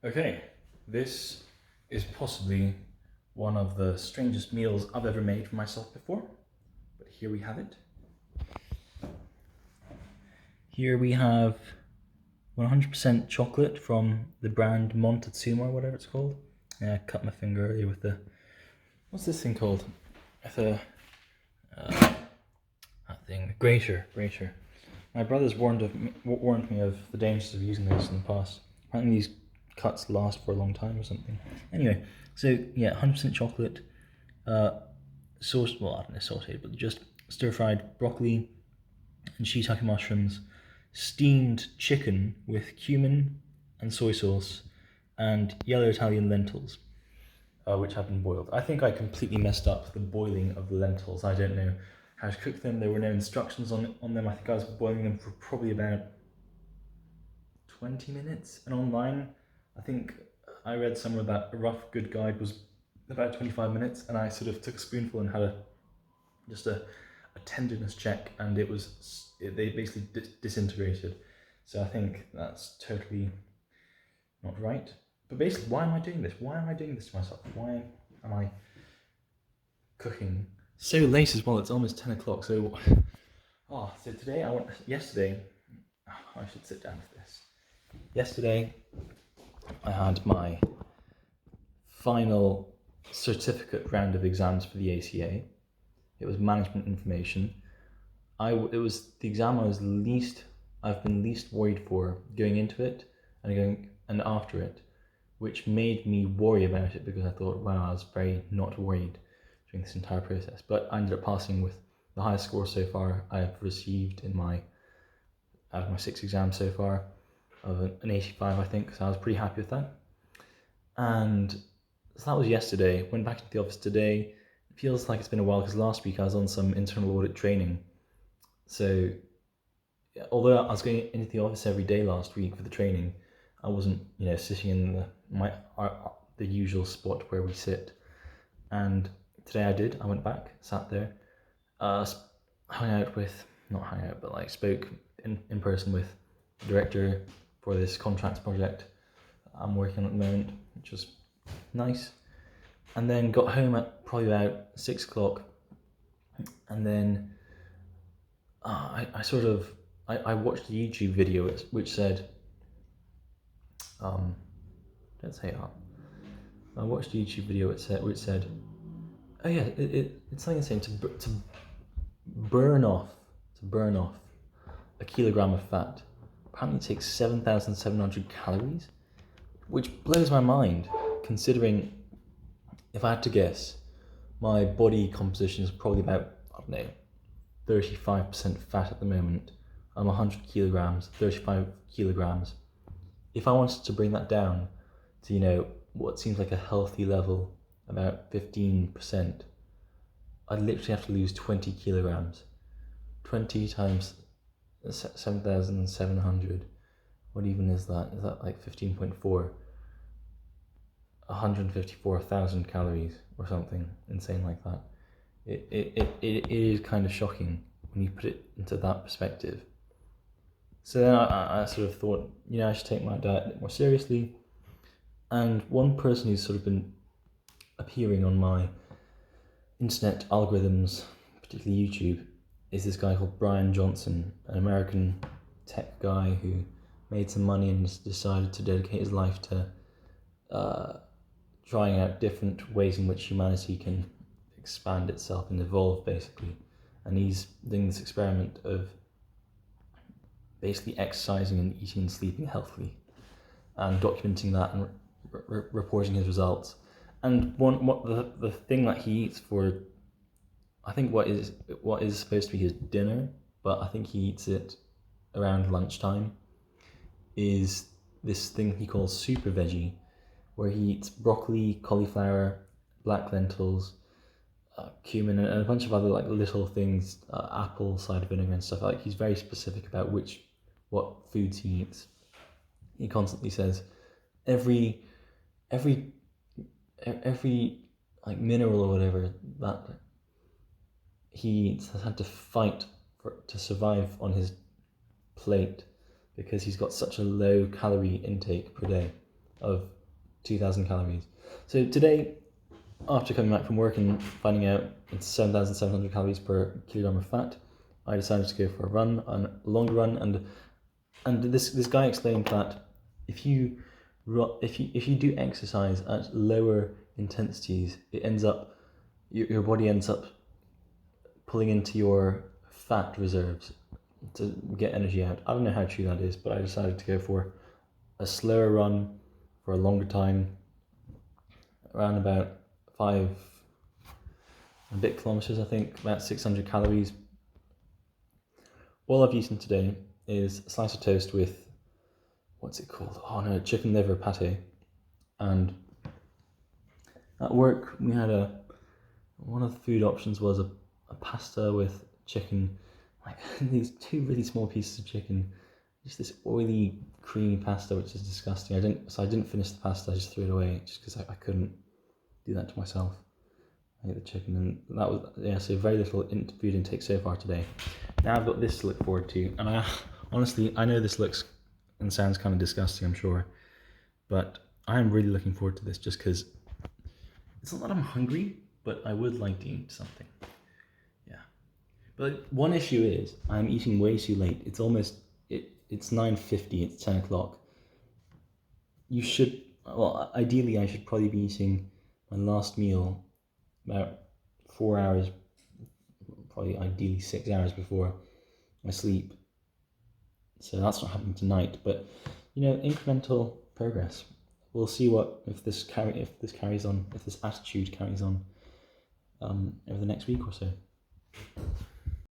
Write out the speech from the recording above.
Okay, this is possibly one of the strangest meals I've ever made for myself before, but here we have it. Here we have 100% chocolate from the brand Montezuma, or whatever it's called. Yeah, I cut my finger earlier with the... What's this thing called? With a... that thing. Grater. My brother's warned me of the dangers of using this in the past. Apparently these cuts last for a long time or something. Anyway, so yeah, 100% chocolate, sauce, well, I don't know, sauteed, but just stir-fried broccoli and shiitake mushrooms, steamed chicken with cumin and soy sauce, and yellow Italian lentils, which have been boiled. I think I completely messed up the boiling of the lentils. I don't know how to cook them. There were no instructions on them. I think I was boiling them for probably about 20 minutes, and online I think I read somewhere that a rough good guide was about 25 minutes, and I sort of took a spoonful and had a tenderness check, and they basically disintegrated. So I think that's totally not right. But basically, why am I doing this? Why am I doing this to myself? Why am I cooking so late as well? It's almost 10 o'clock. So, so today yesterday, I should sit down for this. Yesterday, I had my final certificate round of exams for the ACA. It was management information. It was the exam I've been least worried for going into it and after it, which made me worry about it because I thought, wow, I was very not worried during this entire process. But I ended up passing with the highest score so far I've received out of my 6 exams so far, of an 85, I think. So I was pretty happy with that. And so that was yesterday. Went back into the office today. It feels like it's been a while because last week I was on some internal audit training. So although I was going into the office every day last week for the training, I wasn't, sitting in the usual spot where we sit. And today I did. I went back, sat there, spoke in person with the director for this contracts project I'm working on at the moment, which was nice. And then got home at probably about 6 o'clock, and then I watched a YouTube video which said, don't say that. I watched a YouTube video which said, oh yeah, it's something saying to burn off a kilogram of fat. Apparently it takes 7,700 calories, which blows my mind, considering, if I had to guess, my body composition is probably about, 35% fat at the moment. I'm 100 kilograms, 35 kilograms. If I wanted to bring that down to, what seems like a healthy level, about 15%, I'd literally have to lose 20 kilograms. 20 times 7,700. What even is that? Is that like 15.4? 154,000 calories or something insane like that. It is kind of shocking when you put it into that perspective. So then I sort of thought, I should take my diet a bit more seriously. And one person who's sort of been appearing on my internet algorithms, particularly YouTube, is this guy called Brian Johnson, an American tech guy who made some money and decided to dedicate his life to trying out different ways in which humanity can expand itself and evolve, basically. And he's doing this experiment of basically exercising and eating and sleeping healthily, and documenting that and reporting his results. And the thing that he eats for, I think what is supposed to be his dinner, but I think he eats it around lunchtime, is this thing he calls super veggie, where he eats broccoli, cauliflower, black lentils, cumin, and a bunch of other little things, apple cider vinegar and stuff. He's very specific about what foods he eats. He constantly says every mineral or whatever that he eats has had to fight to survive on his plate, because he's got such a low calorie intake per day. of 2,000 calories. So today, after coming back from work and finding out it's 7,700 calories per kilogram of fat, I decided to go for a run, a longer run, and this guy explained that if you do exercise at lower intensities, it ends up your body ends up pulling into your fat reserves to get energy out. I don't know how true that is, but I decided to go for a slower run for a longer time, around about 5 kilometers, I think, about 600 calories. All I've eaten today is a slice of toast with, what's it called? Oh no, chicken liver pate. And at work, we had one of the food options was a pasta with chicken, like these 2 really small pieces of chicken, just this oily, creamy pasta, which is disgusting. I didn't finish the pasta. I just threw it away just because I couldn't do that to myself. I ate the chicken, and that was so very little food intake so far today. Now I've got this to look forward to, and I know this looks and sounds kind of disgusting, I'm sure, but I am really looking forward to this just because it's not that I'm hungry, but I would like to eat something. Yeah. But one issue is I'm eating way too late. It's 9:50, it's 10 o'clock. Ideally I should probably be eating my last meal about 4 hours, probably ideally 6 hours before I sleep. So that's not happening tonight, but incremental progress. We'll see if this attitude carries on over the next week or so.